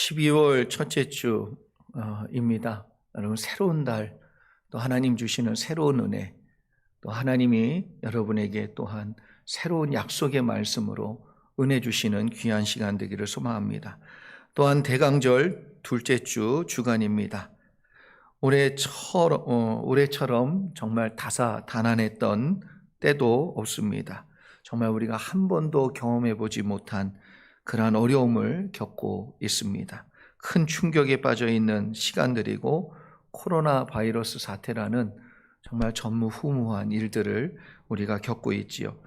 12월 첫째 주입니다. 여러분, 새로운 달, 또 하나님 주시는 새로운 은혜, 또 하나님이 여러분에게 또한 새로운 약속의 말씀으로 은혜 주시는 귀한 시간 되기를 소망합니다. 또한 대강절 둘째 주 주간입니다. 올해처럼 정말 다사다난했던 때도 없습니다. 정말 우리가 한 번도 경험해 보지 못한 그러한 어려움을 겪고 있습니다. 큰 충격에 빠져 있는 시간들이고 코로나 바이러스 사태라는 정말 전무후무한 일들을 우리가 겪고 있지요.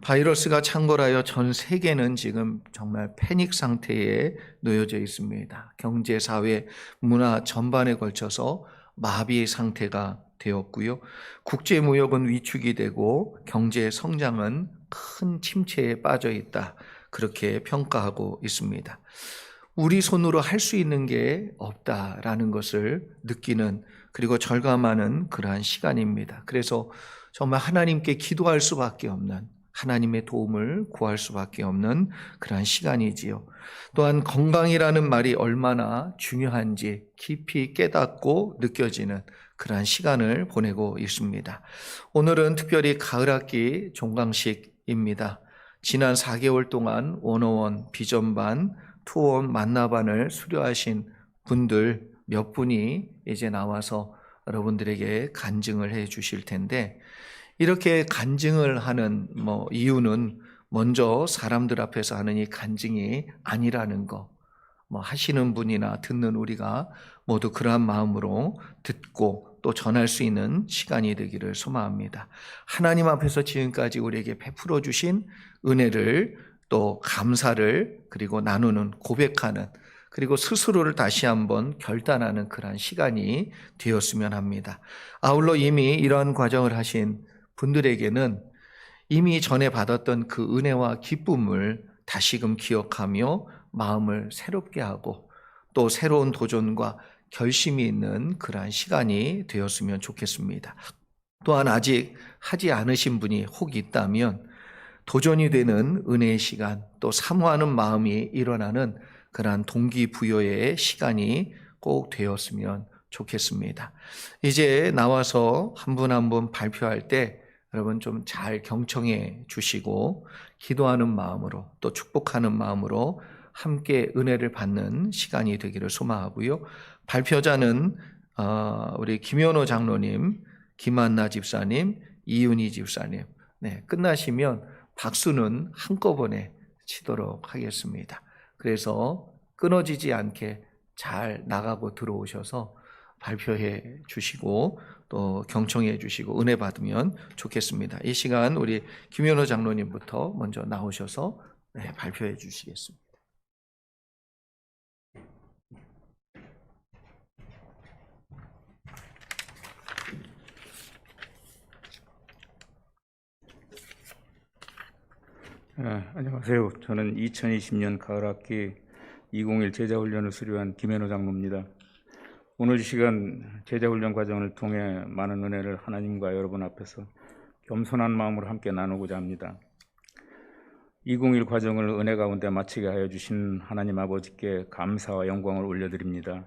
바이러스가 창궐하여 전 세계는 지금 정말 패닉 상태에 놓여져 있습니다. 경제, 사회, 문화 전반에 걸쳐서 마비 상태가 되었고요. 국제 무역은 위축이 되고 경제 성장은 큰 침체에 빠져 있다. 그렇게 평가하고 있습니다. 우리 손으로 할 수 있는 게 없다라는 것을 느끼는, 그리고 절감하는 그러한 시간입니다. 그래서 정말 하나님께 기도할 수밖에 없는, 하나님의 도움을 구할 수밖에 없는 그러한 시간이지요. 또한 건강이라는 말이 얼마나 중요한지 깊이 깨닫고 느껴지는 그러한 시간을 보내고 있습니다. 오늘은 특별히 가을학기 종강식입니다. 지난 4개월 동안 101 비전반, 투어원 만나반을 수료하신 분들 몇 분이 이제 나와서 여러분들에게 간증을 해 주실 텐데, 이렇게 간증을 하는 이유는 먼저 사람들 앞에서 하는 이 간증이 아니라는 거, 하시는 분이나 듣는 우리가 모두 그러한 마음으로 듣고 또 전할 수 있는 시간이 되기를 소망합니다. 하나님 앞에서 지금까지 우리에게 베풀어 주신 은혜를, 또 감사를, 그리고 나누는, 고백하는, 그리고 스스로를 다시 한번 결단하는 그러한 시간이 되었으면 합니다. 아울러 이미 이러한 과정을 하신 분들에게는 이미 전에 받았던 그 은혜와 기쁨을 다시금 기억하며 마음을 새롭게 하고 또 새로운 도전과 결심이 있는 그러한 시간이 되었으면 좋겠습니다. 또한 아직 하지 않으신 분이 혹 있다면 도전이 되는 은혜의 시간, 또 사모하는 마음이 일어나는 그러한 동기부여의 시간이 꼭 되었으면 좋겠습니다. 이제 나와서 한 분 한 분 발표할 때 여러분 좀 잘 경청해 주시고 기도하는 마음으로 또 축복하는 마음으로 함께 은혜를 받는 시간이 되기를 소망하고요. 발표자는 우리 김현호 장로님, 김한나 집사님, 이윤희 집사님. 끝나시면 박수는 한꺼번에 치도록 하겠습니다. 그래서 끊어지지 않게 잘 나가고 들어오셔서 발표해 주시고 또 경청해 주시고 은혜 받으면 좋겠습니다. 이 시간 우리 김현호 장로님부터 먼저 나오셔서 발표해 주시겠습니다. 안녕하세요. 저는 2020년 가을학기 201 제자훈련을 수료한 김현호 장로입니다. 오늘 이 시간 제자훈련 과정을 통해 많은 은혜를 하나님과 여러분 앞에서 겸손한 마음으로 함께 나누고자 합니다. 201 과정을 은혜 가운데 마치게 하여 주신 하나님 아버지께 감사와 영광을 올려드립니다.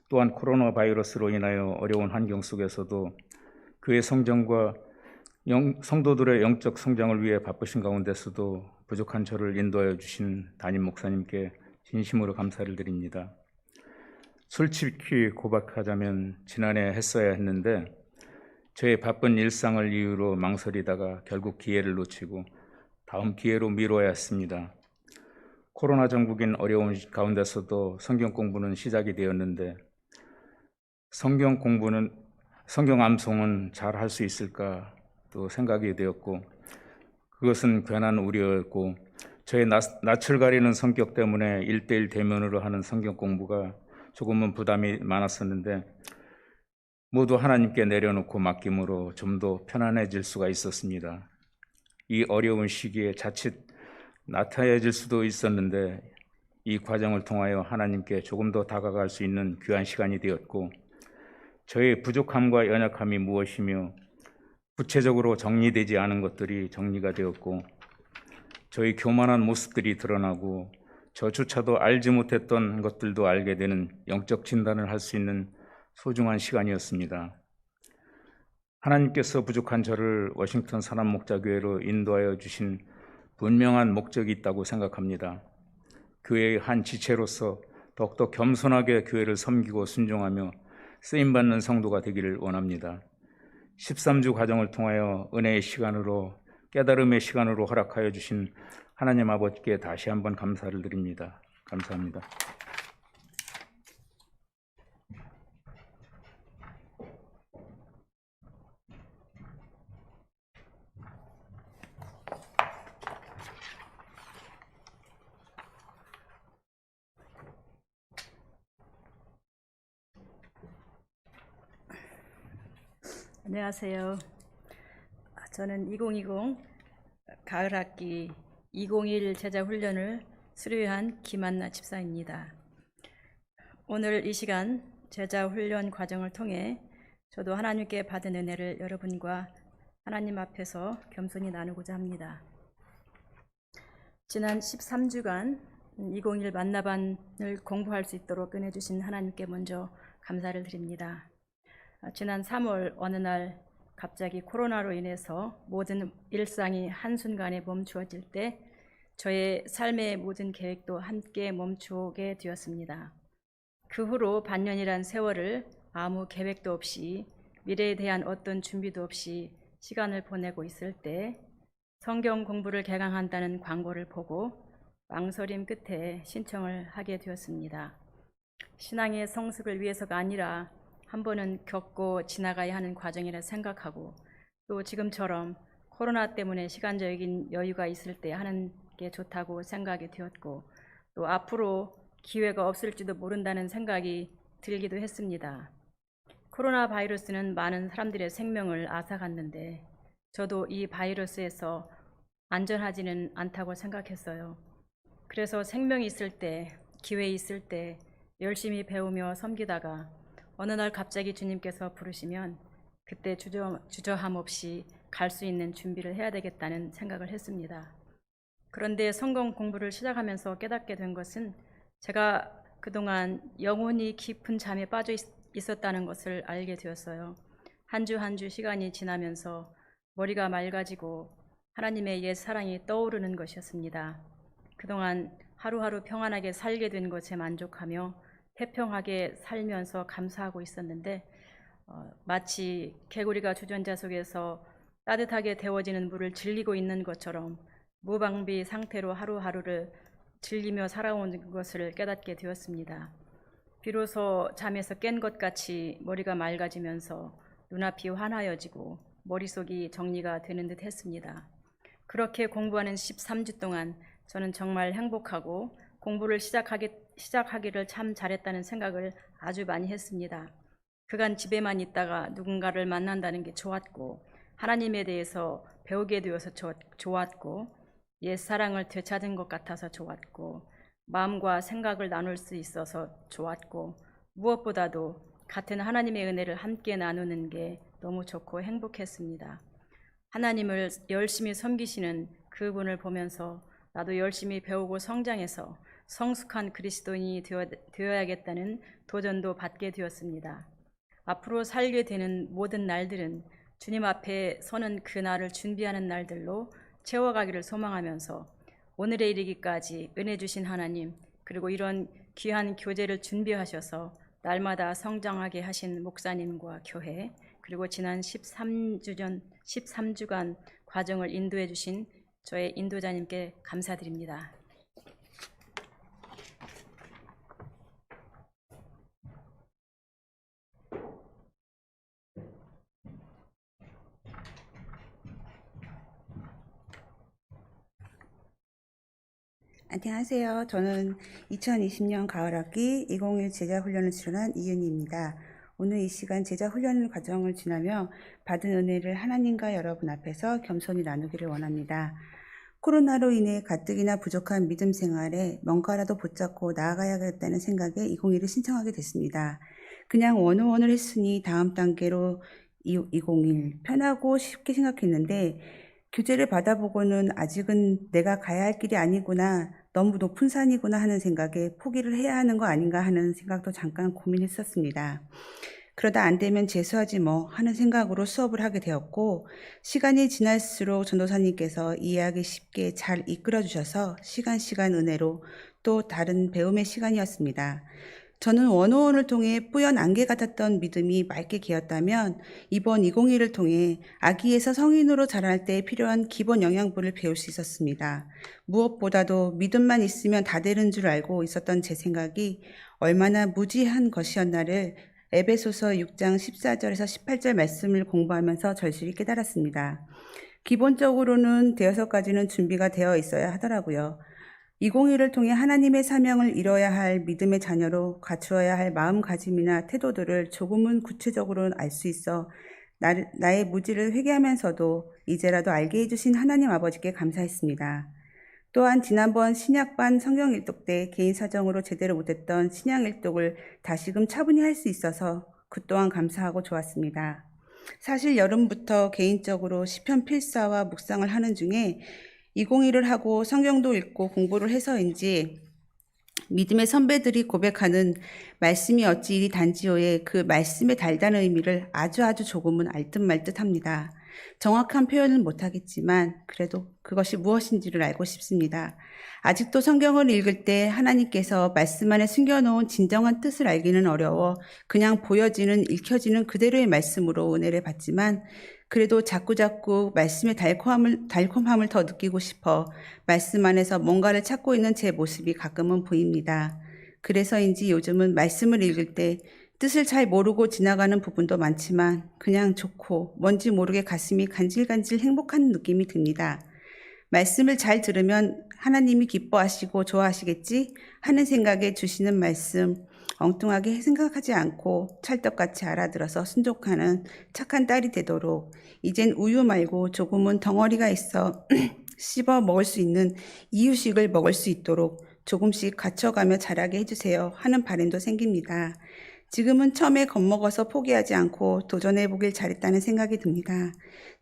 또한 코로나 바이러스로 인하여 어려운 환경 속에서도 교회 성전과 성도들의 영적 성장을 위해 바쁘신 가운데서도 부족한 저를 인도하여 주신 담임 목사님께 진심으로 감사를 드립니다. 솔직히 고백하자면 지난해 했어야 했는데 저의 바쁜 일상을 이유로 망설이다가 결국 기회를 놓치고 다음 기회로 미뤄야 했습니다. 코로나 전국인 어려운 가운데서도 성경 공부는 시작이 되었는데 성경 암송은 잘 할 수 있을까 또 생각이 되었고, 그것은 괜한 우려였고, 저의 낯을 가리는 성격 때문에 1:1 대면으로 하는 성경 공부가 조금은 부담이 많았었는데 모두 하나님께 내려놓고 맡김으로 좀 더 편안해질 수가 있었습니다. 이 어려운 시기에 자칫 나태해질 수도 있었는데 이 과정을 통하여 하나님께 조금 더 다가갈 수 있는 귀한 시간이 되었고, 저의 부족함과 연약함이 무엇이며 구체적으로 정리되지 않은 것들이 정리가 되었고, 저의 교만한 모습들이 드러나고 저조차도 알지 못했던 것들도 알게 되는 영적 진단을 할 수 있는 소중한 시간이었습니다. 하나님께서 부족한 저를 워싱턴 산업목자교회로 인도하여 주신 분명한 목적이 있다고 생각합니다. 교회의 한 지체로서 더욱더 겸손하게 교회를 섬기고 순종하며 쓰임받는 성도가 되기를 원합니다. 13주 과정을 통하여 은혜의 시간으로 깨달음의 시간으로 허락하여 주신 하나님 아버지께 다시 한번 감사를 드립니다. 감사합니다. 안녕하세요. 저는 2020 가을학기 201 제자훈련을 수료한 김한나 집사입니다. 오늘 이 시간 제자훈련 과정을 통해 저도 하나님께 받은 은혜를 여러분과 하나님 앞에서 겸손히 나누고자 합니다. 지난 13주간 201 만나반을 공부할 수 있도록 은혜 주신 하나님께 먼저 감사를 드립니다. 지난 3월 어느 날 갑자기 코로나로 인해서 모든 일상이 한순간에 멈추어질 때 저의 삶의 모든 계획도 함께 멈추게 되었습니다. 그 후로 반년이란 세월을 아무 계획도 없이 미래에 대한 어떤 준비도 없이 시간을 보내고 있을 때 성경 공부를 개강한다는 광고를 보고 망설임 끝에 신청을 하게 되었습니다. 신앙의 성숙을 위해서가 아니라 한 번은 겪고 지나가야 하는 과정이라 생각하고 또 지금처럼 코로나 때문에 시간적인 여유가 있을 때 하는 게 좋다고 생각이 되었고 또 앞으로 기회가 없을지도 모른다는 생각이 들기도 했습니다. 코로나 바이러스는 많은 사람들의 생명을 앗아갔는데 저도 이 바이러스에서 안전하지는 않다고 생각했어요. 그래서 생명이 있을 때, 기회 있을 때 열심히 배우며 섬기다가 어느 날 갑자기 주님께서 부르시면 그때 주저함 없이 갈 수 있는 준비를 해야 되겠다는 생각을 했습니다. 그런데 성경 공부를 시작하면서 깨닫게 된 것은 제가 그동안 영혼이 깊은 잠에 빠져 있었다는 것을 알게 되었어요. 한 주 한 주 시간이 지나면서 머리가 맑아지고 하나님의 옛 사랑이 떠오르는 것이었습니다. 그동안 하루하루 평안하게 살게 된 것에 만족하며 태평하게 살면서 감사하고 있었는데 마치 개구리가 주전자 속에서 따뜻하게 데워지는 물을 즐기고 있는 것처럼 무방비 상태로 하루하루를 즐기며 살아온 것을 깨닫게 되었습니다. 비로소 잠에서 깬 것 같이 머리가 맑아지면서 눈앞이 환하여지고 머릿속이 정리가 되는 듯 했습니다. 그렇게 공부하는 13주 동안 저는 정말 행복하고 공부를 시작하기를 참 잘했다는 생각을 아주 많이 했습니다. 그간 집에만 있다가 누군가를 만난다는 게 좋았고 하나님에 대해서 배우게 되어서 좋았고 옛 사랑을 되찾은 것 같아서 좋았고 마음과 생각을 나눌 수 있어서 좋았고 무엇보다도 같은 하나님의 은혜를 함께 나누는 게 너무 좋고 행복했습니다. 하나님을 열심히 섬기시는 그분을 보면서 나도 열심히 배우고 성장해서 성숙한 그리스도인이 되어야겠다는 도전도 받게 되었습니다. 앞으로 살게 되는 모든 날들은 주님 앞에 서는 그 날을 준비하는 날들로 채워가기를 소망하면서 오늘에 이르기까지 은혜 주신 하나님 그리고 이런 귀한 교제를 준비하셔서 날마다 성장하게 하신 목사님과 교회 그리고 지난 13주간 과정을 인도해 주신 저의 인도자님께 감사드립니다. 안녕하세요. 저는 2020년 가을학기 2021 제자훈련을 수련한 이은희입니다. 오늘 이 시간 제자훈련 과정을 지나며 받은 은혜를 하나님과 여러분 앞에서 겸손히 나누기를 원합니다. 코로나로 인해 가뜩이나 부족한 믿음 생활에 뭔가라도 붙잡고 나아가야겠다는 생각에 201을 신청하게 됐습니다. 그냥 원어원을 했으니 다음 단계로 201 편하고 쉽게 생각했는데 교제를 받아보고는 아직은 내가 가야 할 길이 아니구나, 너무 높은 산이구나 하는 생각에 포기를 해야 하는 거 아닌가 하는 생각도 잠깐 고민했었습니다. 그러다 안 되면 재수하지 뭐 하는 생각으로 수업을 하게 되었고, 시간이 지날수록 전도사님께서 이해하기 쉽게 잘 이끌어 주셔서 시간 은혜로 또 다른 배움의 시간이었습니다. 저는 원어원을 통해 뿌연 안개 같았던 믿음이 맑게 개었다면 이번 201을 통해 아기에서 성인으로 자랄 때 필요한 기본 영양분을 배울 수 있었습니다. 무엇보다도 믿음만 있으면 다 되는 줄 알고 있었던 제 생각이 얼마나 무지한 것이었나를 에베소서 6장 14절에서 18절 말씀을 공부하면서 절실히 깨달았습니다. 기본적으로는 대여섯 가지는 준비가 되어 있어야 하더라고요. 201을 통해 하나님의 사명을 이뤄야 할 믿음의 자녀로 갖추어야 할 마음가짐이나 태도들을 조금은 구체적으로 알 수 있어 나의 무지를 회개하면서도 이제라도 알게 해주신 하나님 아버지께 감사했습니다. 또한 지난번 신약반 성경 일독 때 개인 사정으로 제대로 못했던 신약 일독을 다시금 차분히 할 수 있어서 그 또한 감사하고 좋았습니다. 사실 여름부터 개인적으로 시편 필사와 묵상을 하는 중에 201을 하고 성경도 읽고 공부를 해서인지 믿음의 선배들이 고백하는 말씀이 어찌 이리 단지요의 그 말씀의 달다는 의미를 아주 조금은 알 듯 말 듯 합니다. 정확한 표현은 못하겠지만 그래도 그것이 무엇인지를 알고 싶습니다. 아직도 성경을 읽을 때 하나님께서 말씀 안에 숨겨놓은 진정한 뜻을 알기는 어려워 그냥 보여지는 읽혀지는 그대로의 말씀으로 은혜를 받지만 그래도 자꾸 말씀의 달콤함을 더 느끼고 싶어 말씀 안에서 뭔가를 찾고 있는 제 모습이 가끔은 보입니다. 그래서인지 요즘은 말씀을 읽을 때 뜻을 잘 모르고 지나가는 부분도 많지만 그냥 좋고 뭔지 모르게 가슴이 간질간질 행복한 느낌이 듭니다. 말씀을 잘 들으면 하나님이 기뻐하시고 좋아하시겠지 하는 생각에 주시는 말씀 엉뚱하게 생각하지 않고 찰떡같이 알아들어서 순종하는 착한 딸이 되도록 이젠 우유 말고 조금은 덩어리가 있어 씹어 먹을 수 있는 이유식을 먹을 수 있도록 조금씩 갖춰가며 자라게 해주세요 하는 바람도 생깁니다. 지금은 처음에 겁먹어서 포기하지 않고 도전해보길 잘했다는 생각이 듭니다.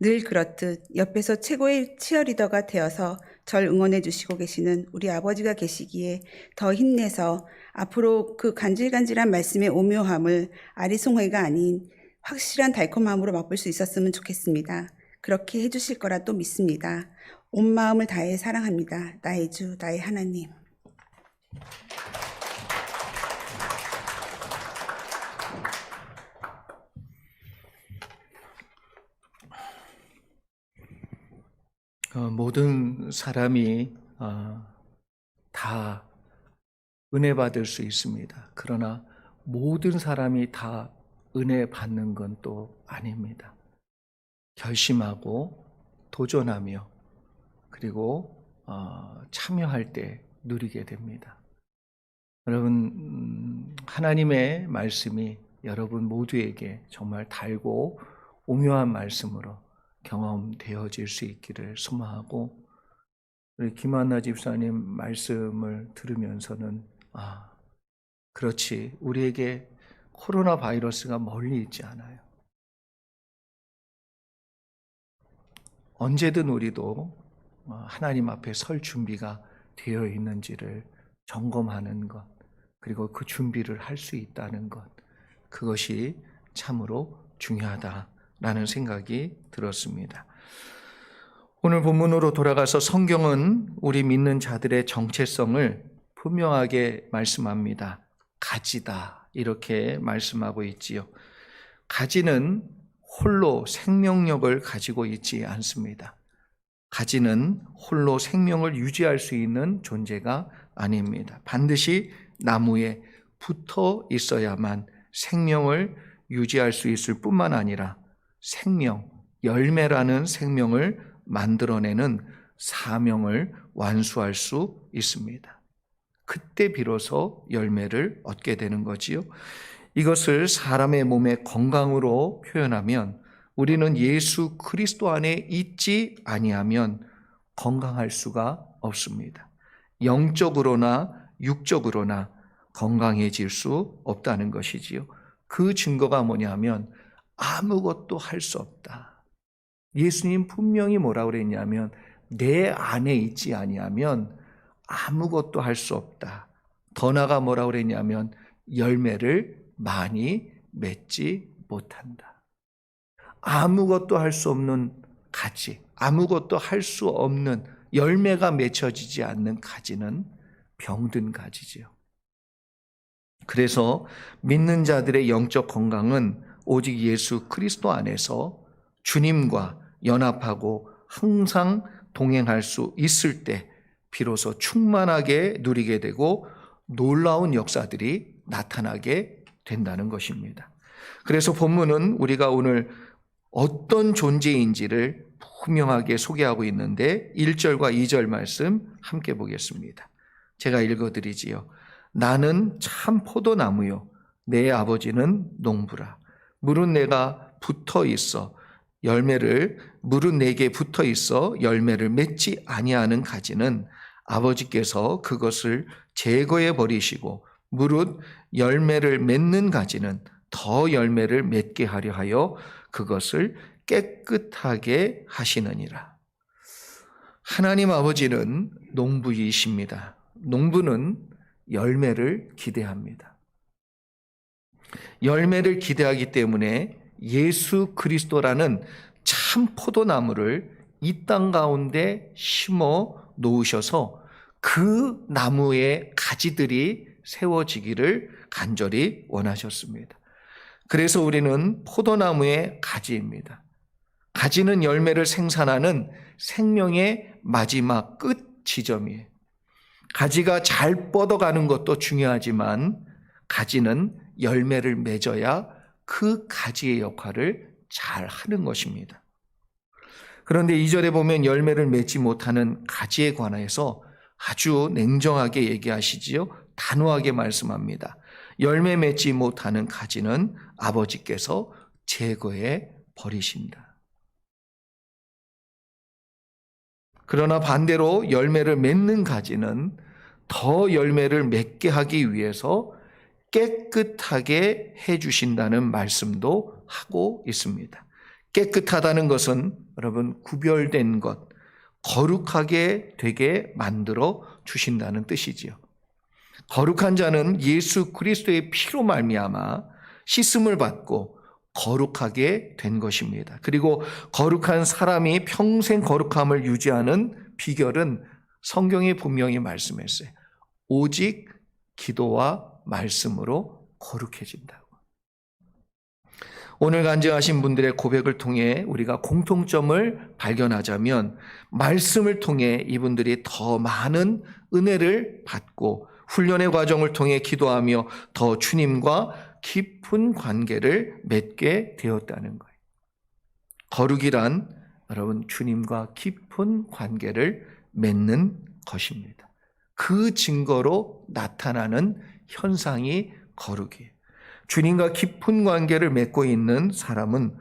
늘 그렇듯 옆에서 최고의 치어리더가 되어서 절 응원해 주시고 계시는 우리 아버지가 계시기에 더 힘내서 앞으로 그 간질간질한 말씀의 오묘함을 아리송해가 아닌 확실한 달콤함으로 맛볼 수 있었으면 좋겠습니다. 그렇게 해주실 거라 또 믿습니다. 온 마음을 다해 사랑합니다. 나의 주, 나의 하나님. 모든 사람이 다 은혜 받을 수 있습니다. 그러나 모든 사람이 다 은혜 받는 건 또 아닙니다. 결심하고 도전하며 그리고 참여할 때 누리게 됩니다. 여러분, 하나님의 말씀이 여러분 모두에게 정말 달고 오묘한 말씀으로 경험되어질 수 있기를 소망하고, 우리 김한나 집사님 말씀을 들으면서는 그렇지, 우리에게 코로나 바이러스가 멀리 있지 않아요. 언제든 우리도 하나님 앞에 설 준비가 되어 있는지를 점검하는 것, 그리고 그 준비를 할 수 있다는 것, 그것이 참으로 중요하다라는 생각이 들었습니다. 오늘 본문으로 돌아가서 성경은 우리 믿는 자들의 정체성을 분명하게 말씀합니다. 가지다, 이렇게 말씀하고 있지요. 가지는 홀로 생명력을 가지고 있지 않습니다. 가지는 홀로 생명을 유지할 수 있는 존재가 아닙니다. 반드시 나무에 붙어 있어야만 생명을 유지할 수 있을 뿐만 아니라 생명, 열매라는 생명을 만들어내는 사명을 완수할 수 있습니다. 그때 비로소 열매를 얻게 되는 거지요. 이것을 사람의 몸의 건강으로 표현하면 우리는 예수 그리스도 안에 있지 아니하면 건강할 수가 없습니다. 영적으로나 육적으로나 건강해질 수 없다는 것이지요. 그 증거가 뭐냐면 아무것도 할 수 없다. 예수님 분명히 뭐라고 그랬냐면 내 안에 있지 아니하면 아무것도 할 수 없다. 더 나아가 뭐라고 그랬냐면 열매를 많이 맺지 못한다. 아무것도 할 수 없는 가지, 아무것도 할 수 없는 열매가 맺혀지지 않는 가지는 병든 가지지요. 그래서 믿는 자들의 영적 건강은 오직 예수 그리스도 안에서 주님과 연합하고 항상 동행할 수 있을 때 비로소 충만하게 누리게 되고 놀라운 역사들이 나타나게 된다는 것입니다. 그래서 본문은 우리가 오늘 어떤 존재인지를 분명하게 소개하고 있는데 1절과 2절 말씀 함께 보겠습니다. 제가 읽어드리지요. 나는 참 포도나무요 내 아버지는 농부라. 물은 내가 붙어 있어 물은 내게 붙어 있어 열매를 맺지 아니하는 가지는 아버지께서 그것을 제거해 버리시고 무릇 열매를 맺는 가지는 더 열매를 맺게 하려 하여 그것을 깨끗하게 하시느니라. 하나님 아버지는 농부이십니다. 농부는 열매를 기대합니다. 열매를 기대하기 때문에 예수 그리스도라는 참 포도나무를 이 땅 가운데 심어 놓으셔서 그 나무의 가지들이 세워지기를 간절히 원하셨습니다. 그래서 우리는 포도나무의 가지입니다. 가지는 열매를 생산하는 생명의 마지막 끝 지점이에요. 가지가 잘 뻗어가는 것도 중요하지만 가지는 열매를 맺어야 그 가지의 역할을 잘 하는 것입니다. 그런데 2절에 보면 열매를 맺지 못하는 가지에 관해서 아주 냉정하게 얘기하시지요. 단호하게 말씀합니다. 열매 맺지 못하는 가지는 아버지께서 제거해 버리신다. 그러나 반대로 열매를 맺는 가지는 더 열매를 맺게 하기 위해서 깨끗하게 해주신다는 말씀도 하고 있습니다. 깨끗하다는 것은 여러분 구별된 것, 거룩하게 되게 만들어 주신다는 뜻이지요. 거룩한 자는 예수 그리스도의 피로 말미암아 씻음을 받고 거룩하게 된 것입니다. 그리고 거룩한 사람이 평생 거룩함을 유지하는 비결은 성경에 분명히 말씀했어요. 오직 기도와 말씀으로 거룩해진다고. 오늘 간증하신 분들의 고백을 통해 우리가 공통점을 발견하자면 말씀을 통해 이분들이 더 많은 은혜를 받고 훈련의 과정을 통해 기도하며 더 주님과 깊은 관계를 맺게 되었다는 거예요. 거룩이란 여러분 주님과 깊은 관계를 맺는 것입니다. 그 증거로 나타나는 현상이 거룩이에요. 주님과 깊은 관계를 맺고 있는 사람은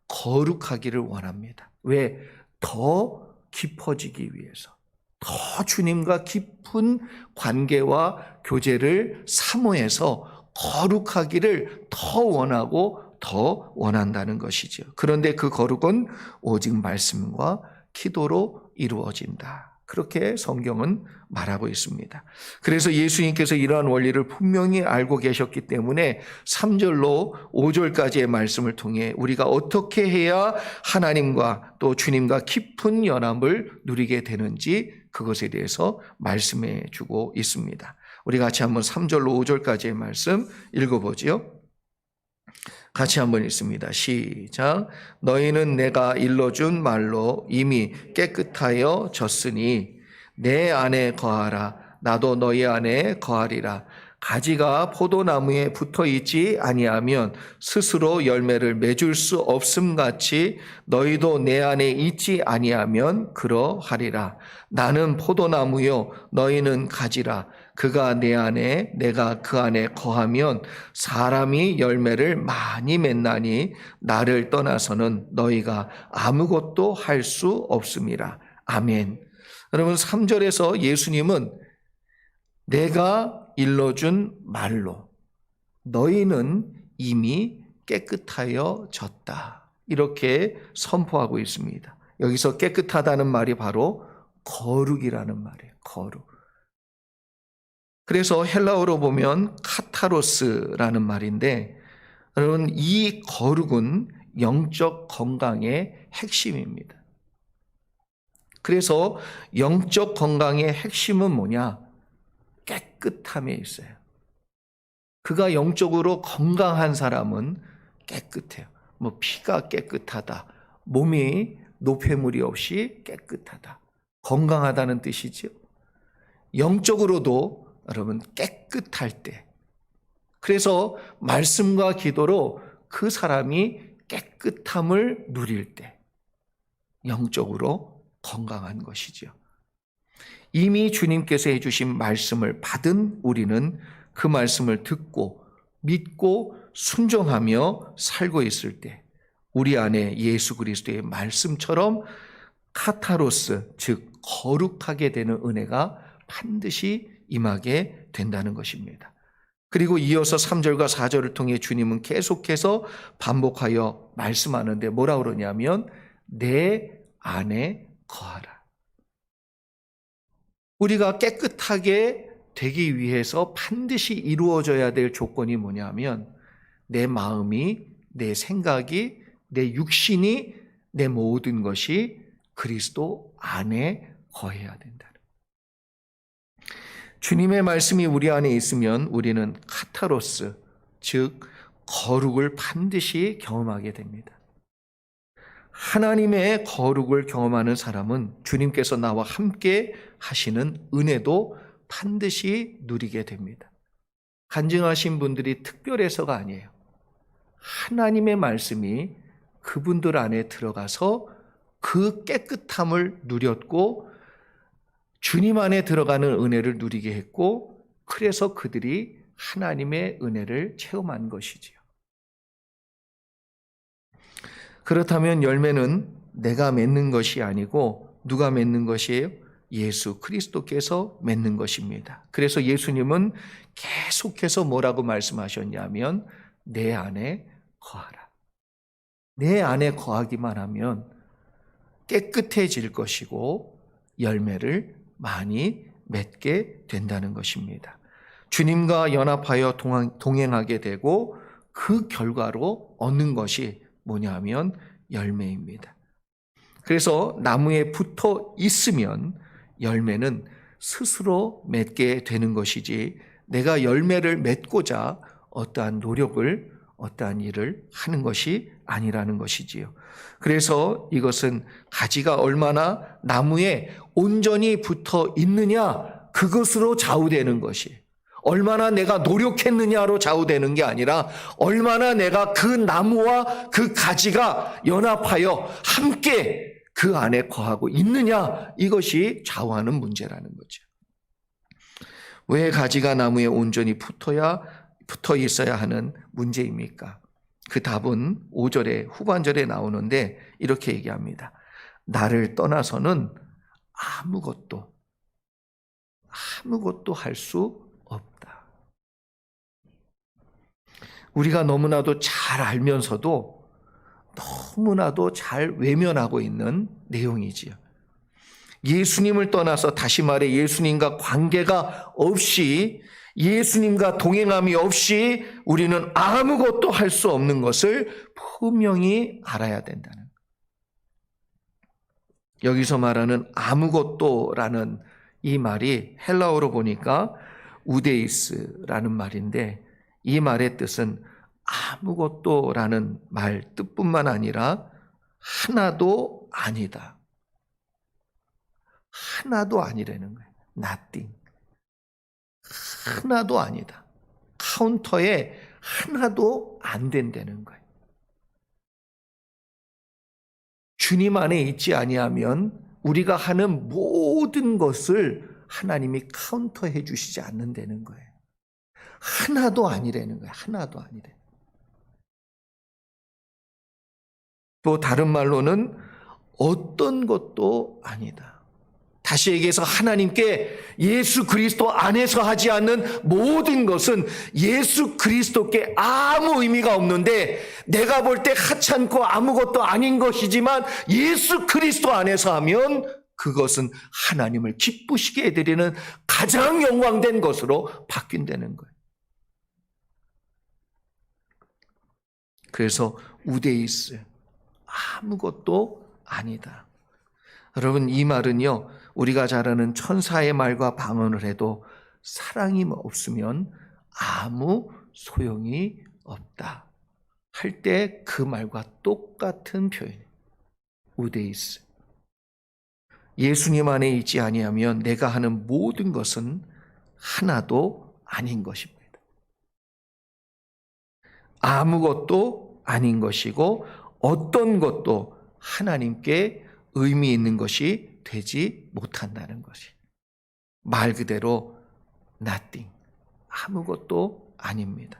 거룩하기를 원합니다. 왜? 더 깊어지기 위해서. 더 주님과 깊은 관계와 교제를 사모해서 거룩하기를 더 원하고 더 원한다는 것이죠. 그런데 그 거룩은 오직 말씀과 기도로 이루어진다. 그렇게 성경은 말하고 있습니다. 그래서 예수님께서 이러한 원리를 분명히 알고 계셨기 때문에 3절로 5절까지의 말씀을 통해 우리가 어떻게 해야 하나님과 또 주님과 깊은 연합을 누리게 되는지 그것에 대해서 말씀해 주고 있습니다. 우리 같이 한번 3절로 5절까지의 말씀 읽어보지요. 같이 한번 읽습니다. 시작. 너희는 내가 일러준 말로 이미 깨끗하여 졌으니 내 안에 거하라. 나도 너희 안에 거하리라. 가지가 포도나무에 붙어 있지 아니하면 스스로 열매를 맺을 수 없음 같이 너희도 내 안에 있지 아니하면 그러하리라. 나는 포도나무요 너희는 가지라. 그가 내 안에 내가 그 안에 거하면 사람이 열매를 많이 맺나니 나를 떠나서는 너희가 아무것도 할 수 없음이라. 아멘. 여러분 3절에서 예수님은 내가 일러준 말로 너희는 이미 깨끗하여 졌다. 이렇게 선포하고 있습니다. 여기서 깨끗하다는 말이 바로 거룩이라는 말이에요. 거룩. 그래서 헬라어로 보면 카타로스라는 말인데, 여러분 이 거룩은 영적 건강의 핵심입니다. 그래서 영적 건강의 핵심은 뭐냐? 깨끗함에 있어요. 그가 영적으로 건강한 사람은 깨끗해요. 뭐 피가 깨끗하다, 몸이 노폐물이 없이 깨끗하다, 건강하다는 뜻이죠. 영적으로도 여러분 깨끗할 때, 그래서 말씀과 기도로 그 사람이 깨끗함을 누릴 때 영적으로 건강한 것이죠. 이미 주님께서 해주신 말씀을 받은 우리는 그 말씀을 듣고 믿고 순종하며 살고 있을 때 우리 안에 예수 그리스도의 말씀처럼 카타로스, 즉 거룩하게 되는 은혜가 반드시 임하게 된다는 것입니다. 그리고 이어서 3절과 4절을 통해 주님은 계속해서 반복하여 말씀하는데 뭐라 그러냐면 내 안에 거하라. 우리가 깨끗하게 되기 위해서 반드시 이루어져야 될 조건이 뭐냐면 내 마음이, 내 생각이, 내 육신이, 내 모든 것이 그리스도 안에 거해야 된다. 주님의 말씀이 우리 안에 있으면 우리는 카타로스, 즉 거룩을 반드시 경험하게 됩니다. 하나님의 거룩을 경험하는 사람은 주님께서 나와 함께 하시는 은혜도 반드시 누리게 됩니다. 간증하신 분들이 특별해서가 아니에요. 하나님의 말씀이 그분들 안에 들어가서 그 깨끗함을 누렸고 주님 안에 들어가는 은혜를 누리게 했고, 그래서 그들이 하나님의 은혜를 체험한 것이지요. 그렇다면 열매는 내가 맺는 것이 아니고 누가 맺는 것이에요? 예수 그리스도께서 맺는 것입니다. 그래서 예수님은 계속해서 뭐라고 말씀하셨냐면 내 안에 거하라. 내 안에 거하기만 하면 깨끗해질 것이고 열매를 많이 맺게 된다는 것입니다. 주님과 연합하여 동행하게 되고 그 결과로 얻는 것이 뭐냐면 열매입니다. 그래서 나무에 붙어 있으면 열매는 스스로 맺게 되는 것이지 내가 열매를 맺고자 어떠한 노력을, 어떠한 일을 하는 것이 아니라는 것이지요. 그래서 이것은 가지가 얼마나 나무에 온전히 붙어 있느냐, 그것으로 좌우되는 것이, 얼마나 내가 노력했느냐로 좌우되는 게 아니라 얼마나 내가 그 나무와 그 가지가 연합하여 함께 그 안에 거하고 있느냐, 이것이 좌우하는 문제라는 거죠. 왜 가지가 나무에 온전히 붙어 있어야 하는 문제입니까? 그 답은 5절의 후반절에 나오는데 이렇게 얘기합니다. 나를 떠나서는 아무것도 할 수 없다. 우리가 너무나도 잘 알면서도 너무나도 잘 외면하고 있는 내용이지요. 예수님을 떠나서, 다시 말해 예수님과 관계가 없이, 예수님과 동행함이 없이 우리는 아무것도 할 수 없는 것을 분명히 알아야 된다는 거예요. 여기서 말하는 아무것도라는 이 말이 헬라어로 보니까 우데이스라는 말인데, 이 말의 뜻은 아무것도라는 말 뜻뿐만 아니라 하나도 아니다. 하나도 아니라는 거예요. nothing. 하나도 아니다. 카운터에 하나도 안 된다는 거예요. 주님 안에 있지 아니하면 우리가 하는 모든 것을 하나님이 카운터해 주시지 않는다는 거예요. 하나도 아니라는 거예요. 하나도 아니래. 또 다른 말로는 어떤 것도 아니다. 다시 얘기해서 하나님께 예수 그리스도 안에서 하지 않는 모든 것은 예수 그리스도께 아무 의미가 없는데, 내가 볼 때 하찮고 아무것도 아닌 것이지만 예수 그리스도 안에서 하면 그것은 하나님을 기쁘시게 해드리는 가장 영광된 것으로 바뀐다는 거예요. 그래서 우데이스, 아무것도 아니다. 여러분, 이 말은요, 우리가 잘 아는 천사의 말과 방언을 해도 사랑이 없으면 아무 소용이 없다 할 때 그 말과 똑같은 표현이에요. 우데이스. 예수님 안에 있지 아니하면 내가 하는 모든 것은 하나도 아닌 것입니다. 아무것도 아닌 것이고 어떤 것도 하나님께 의미 있는 것이 되지 못한다는 것이, 말 그대로 nothing, 아무것도 아닙니다.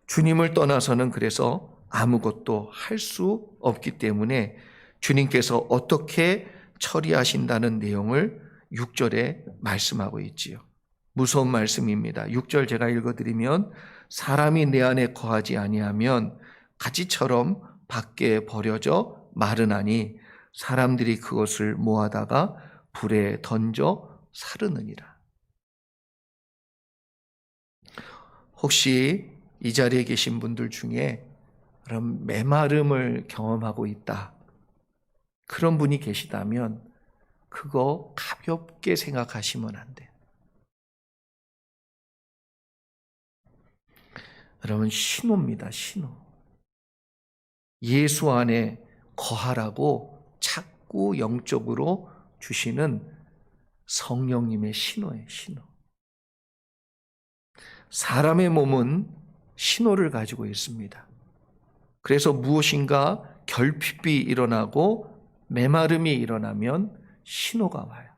주님을 떠나서는 그래서 아무것도 할 수 없기 때문에 주님께서 어떻게 처리하신다는 내용을 6절에 말씀하고 있지요. 무서운 말씀입니다. 6절 제가 읽어드리면, 사람이 내 안에 거하지 아니하면 가지처럼 밖에 버려져 마르나니 사람들이 그것을 모아다가 불에 던져 사르느니라. 혹시 이 자리에 계신 분들 중에 그런 메마름을 경험하고 있다, 그런 분이 계시다면 그거 가볍게 생각하시면 안 돼요. 여러분, 신호입니다. 신호. 예수 안에 거하라고 자꾸 영적으로 주시는 성령님의 신호예요. 신호. 사람의 몸은 신호를 가지고 있습니다. 그래서 무엇인가 결핍이 일어나고 메마름이 일어나면 신호가 와요.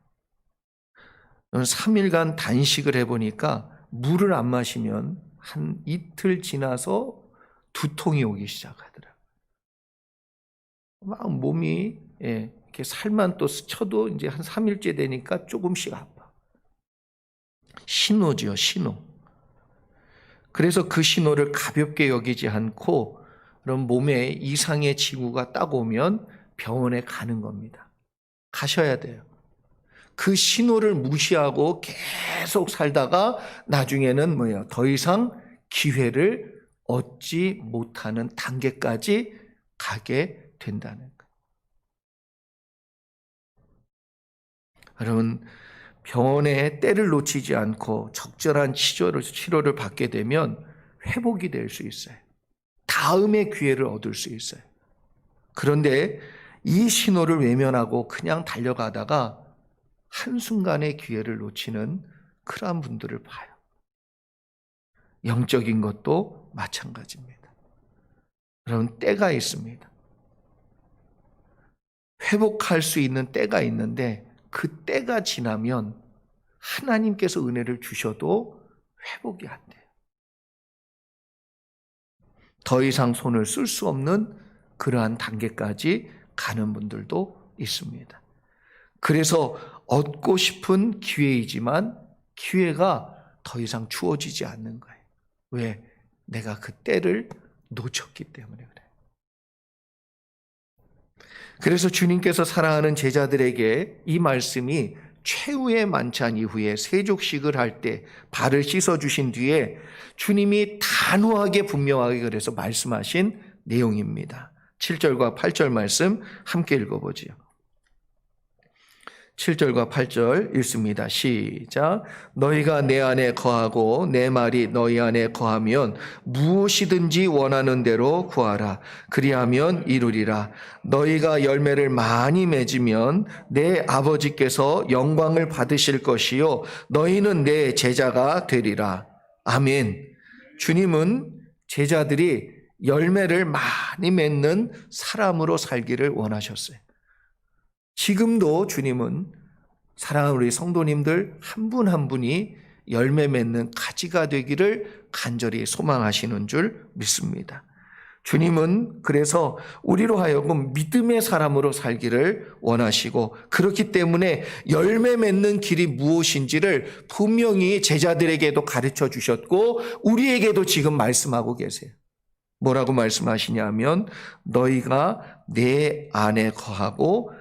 3일간 단식을 해보니까 물을 안 마시면 한 이틀 지나서 두통이 오기 시작하더라고요. 막 몸이 이렇게 살만 또 스쳐도 이제 한 3일째 되니까 조금씩 아파. 신호죠, 신호. 그래서 그 신호를 가볍게 여기지 않고, 그럼 몸에 이상의 징후가 딱 오면 병원에 가는 겁니다. 가셔야 돼요. 그 신호를 무시하고 계속 살다가 나중에는 뭐예요? 더 이상 기회를 얻지 못하는 단계까지 가게 된다는 거예요. 여러분, 병원에 때를 놓치지 않고 적절한 치료를 받게 되면 회복이 될 수 있어요. 다음의 기회를 얻을 수 있어요. 그런데 이 신호를 외면하고 그냥 달려가다가 한순간의 기회를 놓치는 그러한 분들을 봐요. 영적인 것도 마찬가지입니다. 여러분, 때가 있습니다. 회복할 수 있는 때가 있는데 그 때가 지나면 하나님께서 은혜를 주셔도 회복이 안 돼요. 더 이상 손을 쓸 수 없는 그러한 단계까지 가는 분들도 있습니다. 그래서 얻고 싶은 기회이지만 기회가 더 이상 주어지지 않는 거예요. 왜? 내가 그 때를 놓쳤기 때문에 그래요. 그래서 주님께서 사랑하는 제자들에게 이 말씀이 최후의 만찬 이후에 세족식을 할 때 발을 씻어주신 뒤에 주님이 단호하게 분명하게 그래서 말씀하신 내용입니다. 7절과 8절 말씀 함께 읽어보지요. 7절과 8절 읽습니다. 시작. 너희가 내 안에 거하고 내 말이 너희 안에 거하면 무엇이든지 원하는 대로 구하라. 그리하면 이루리라. 너희가 열매를 많이 맺으면 내 아버지께서 영광을 받으실 것이요 너희는 내 제자가 되리라. 아멘. 주님은 제자들이 열매를 많이 맺는 사람으로 살기를 원하셨어요. 지금도 주님은 사랑하는 우리 성도님들 한 분 한 분이 열매 맺는 가지가 되기를 간절히 소망하시는 줄 믿습니다. 주님은 그래서 우리로 하여금 믿음의 사람으로 살기를 원하시고, 그렇기 때문에 열매 맺는 길이 무엇인지를 분명히 제자들에게도 가르쳐 주셨고 우리에게도 지금 말씀하고 계세요. 뭐라고 말씀하시냐면, 너희가 내 안에 거하고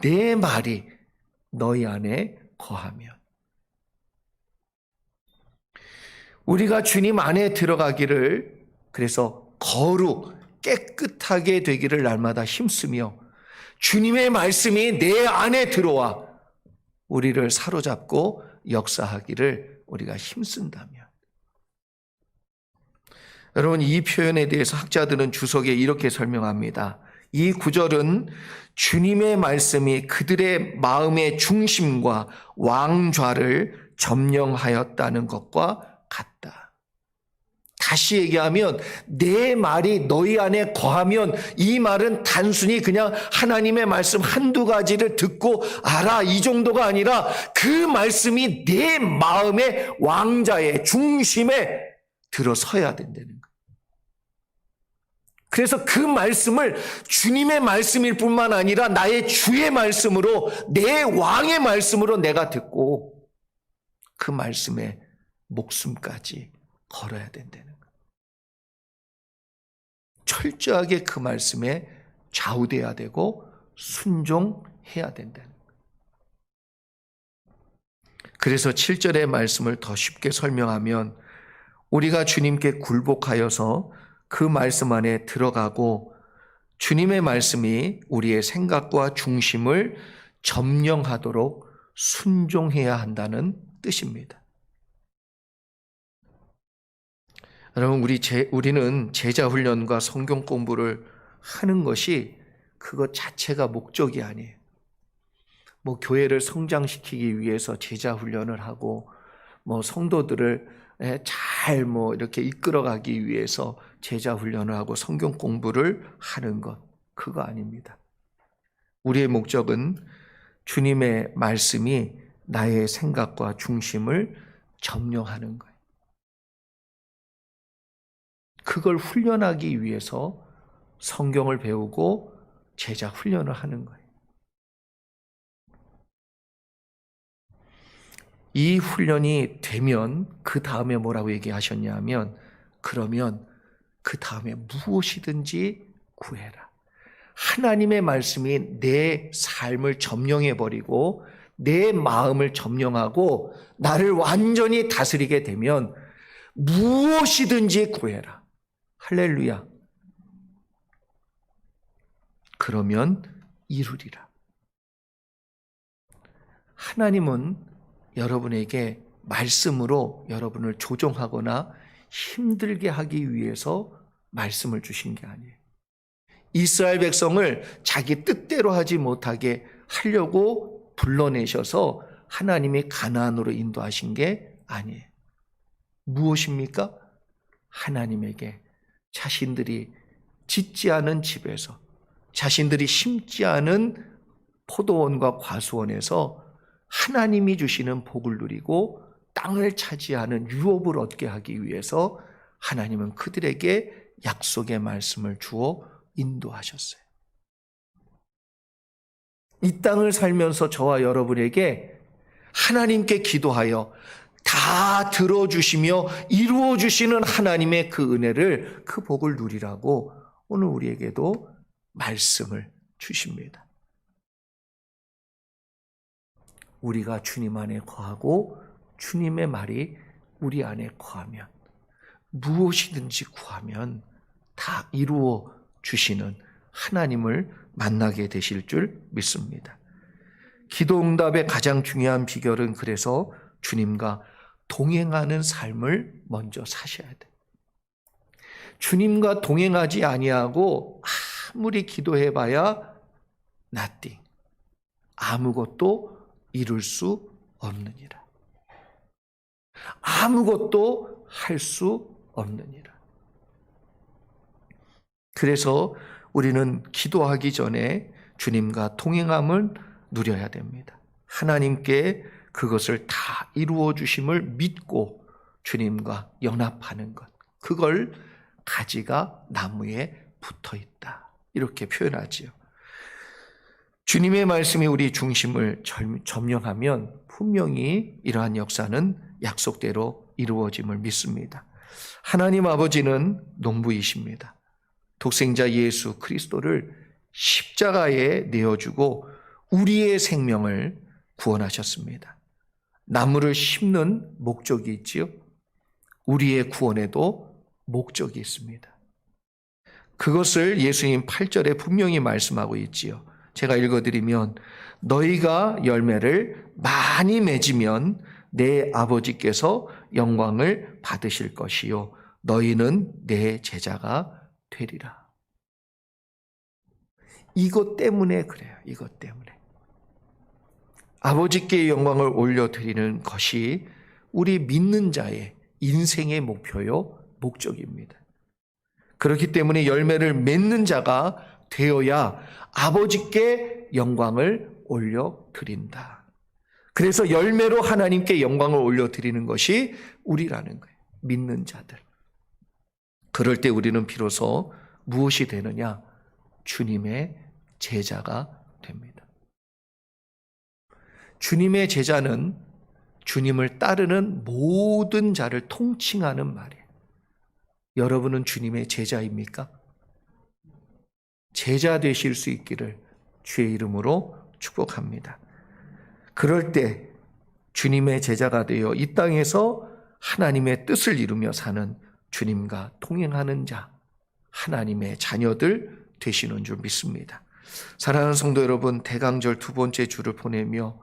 내 말이 너희 안에 거하면. 우리가 주님 안에 들어가기를, 그래서 거룩, 깨끗하게 되기를 날마다 힘쓰며 주님의 말씀이 내 안에 들어와 우리를 사로잡고 역사하기를 우리가 힘쓴다면. 여러분, 이 표현에 대해서 학자들은 주석에 이렇게 설명합니다. 이 구절은 주님의 말씀이 그들의 마음의 중심과 왕좌를 점령하였다는 것과 같다. 다시 얘기하면, 내 말이 너희 안에 거하면, 이 말은 단순히 그냥 하나님의 말씀 한두 가지를 듣고 알아, 이 정도가 아니라 그 말씀이 내 마음의 왕좌의 중심에 들어서야 된다는 거예요. 그래서 그 말씀을 주님의 말씀일 뿐만 아니라 나의 주의 말씀으로, 내 왕의 말씀으로 내가 듣고 그 말씀에 목숨까지 걸어야 된다는 거예요. 철저하게 그 말씀에 좌우돼야 되고 순종해야 된다는 거예요. 그래서 7절의 말씀을 더 쉽게 설명하면, 우리가 주님께 굴복하여서 그 말씀 안에 들어가고 주님의 말씀이 우리의 생각과 중심을 점령하도록 순종해야 한다는 뜻입니다. 여러분, 우리는 제자 훈련과 성경 공부를 하는 것이 그것 자체가 목적이 아니에요. 교회를 성장시키기 위해서 제자 훈련을 하고, 성도들을 잘 이렇게 이끌어가기 위해서 제자 훈련을 하고 성경 공부를 하는 것, 그거 아닙니다. 우리의 목적은 주님의 말씀이 나의 생각과 중심을 점령하는 거예요. 그걸 훈련하기 위해서 성경을 배우고 제자 훈련을 하는 거예요. 이 훈련이 되면 그 다음에 뭐라고 얘기하셨냐면, 그러면 그 다음에 무엇이든지 구해라. 하나님의 말씀이 내 삶을 점령해버리고 내 마음을 점령하고 나를 완전히 다스리게 되면 무엇이든지 구해라. 할렐루야. 그러면 이루리라. 하나님은 여러분에게 말씀으로 여러분을 조종하거나 힘들게 하기 위해서 말씀을 주신 게 아니에요. 이스라엘 백성을 자기 뜻대로 하지 못하게 하려고 불러내셔서 하나님이 가나안으로 인도하신 게 아니에요. 무엇입니까? 하나님에게 자신들이 짓지 않은 집에서, 자신들이 심지 않은 포도원과 과수원에서 하나님이 주시는 복을 누리고 땅을 차지하는 유업을 얻게 하기 위해서 하나님은 그들에게 약속의 말씀을 주어 인도하셨어요. 이 땅을 살면서 저와 여러분에게 하나님께 기도하여 다 들어주시며 이루어주시는 하나님의 그 은혜를, 그 복을 누리라고 오늘 우리에게도 말씀을 주십니다. 우리가 주님 안에 거하고 주님의 말이 우리 안에 거하면, 무엇이든지 구하면 다 이루어 주시는 하나님을 만나게 되실 줄 믿습니다. 기도 응답의 가장 중요한 비결은 그래서 주님과 동행하는 삶을 먼저 사셔야 돼요. 주님과 동행하지 아니하고 아무리 기도해봐야 nothing, 아무것도 이룰 수 없느니라. 아무것도 할 수 없느니라. 그래서 우리는 기도하기 전에 주님과 동행함을 누려야 됩니다. 하나님께 그것을 다 이루어 주심을 믿고 주님과 연합하는 것, 그걸 가지가 나무에 붙어 있다. 이렇게 표현하지요. 주님의 말씀이 우리 중심을 점령하면 분명히 이러한 역사는 약속대로 이루어짐을 믿습니다. 하나님 아버지는 농부이십니다. 독생자 예수 그리스도를 십자가에 내어주고 우리의 생명을 구원하셨습니다. 나무를 심는 목적이 있지요. 우리의 구원에도 목적이 있습니다. 그것을 예수님 8절에 분명히 말씀하고 있지요. 제가 읽어드리면 너희가 열매를 많이 맺으면 내 아버지께서 영광을 받으실 것이요 너희는 내 제자가 되리라. 이것 때문에 그래요. 이것 때문에. 아버지께 영광을 올려드리는 것이 우리 믿는 자의 인생의 목표요, 목적입니다. 그렇기 때문에 열매를 맺는 자가 되어야 아버지께 영광을 올려드린다. 그래서 열매로 하나님께 영광을 올려드리는 것이 우리라는 거예요. 믿는 자들. 그럴 때 우리는 비로소 무엇이 되느냐? 주님의 제자가 됩니다. 주님의 제자는 주님을 따르는 모든 자를 통칭하는 말이에요. 여러분은 주님의 제자입니까? 제자 되실 수 있기를 주의 이름으로 축복합니다. 그럴 때 주님의 제자가 되어 이 땅에서 하나님의 뜻을 이루며 사는 주님과 통행하는 자, 하나님의 자녀들 되시는 줄 믿습니다. 사랑하는 성도 여러분, 대강절 두 번째 주를 보내며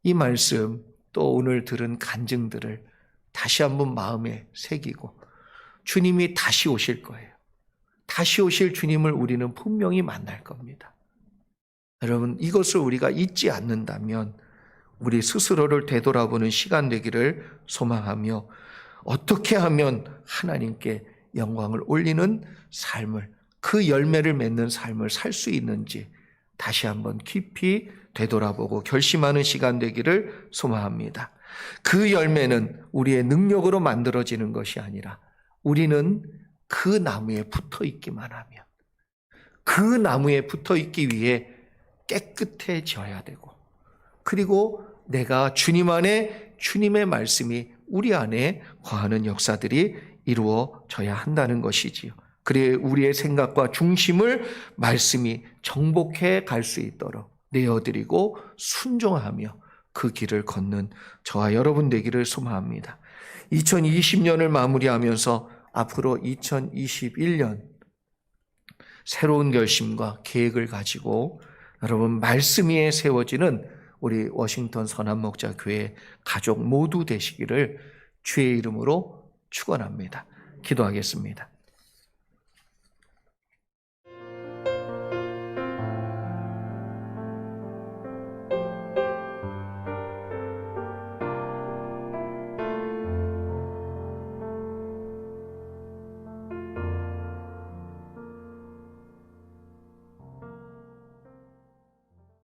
이 말씀 또 오늘 들은 간증들을 다시 한번 마음에 새기고 주님이 다시 오실 거예요. 다시 오실 주님을 우리는 분명히 만날 겁니다. 여러분, 이것을 우리가 잊지 않는다면 우리 스스로를 되돌아보는 시간 되기를 소망하며 어떻게 하면 하나님께 영광을 올리는 삶을, 그 열매를 맺는 삶을 살 수 있는지 다시 한번 깊이 되돌아보고 결심하는 시간 되기를 소망합니다. 그 열매는 우리의 능력으로 만들어지는 것이 아니라 우리는 그 나무에 붙어 있기만 하면, 그 나무에 붙어 있기 위해 깨끗해져야 되고, 그리고 내가 주님 안에 주님의 말씀이 우리 안에 거하는 역사들이 이루어져야 한다는 것이지요. 그래 우리의 생각과 중심을 말씀이 정복해 갈 수 있도록 내어드리고 순종하며 그 길을 걷는 저와 여러분 되기를 소망합니다. 2020년을 마무리하면서 앞으로 2021년 새로운 결심과 계획을 가지고 여러분 말씀 위에 세워지는 우리 워싱턴 선한목자교회 가족 모두 되시기를 주의 이름으로 축원합니다. 기도하겠습니다.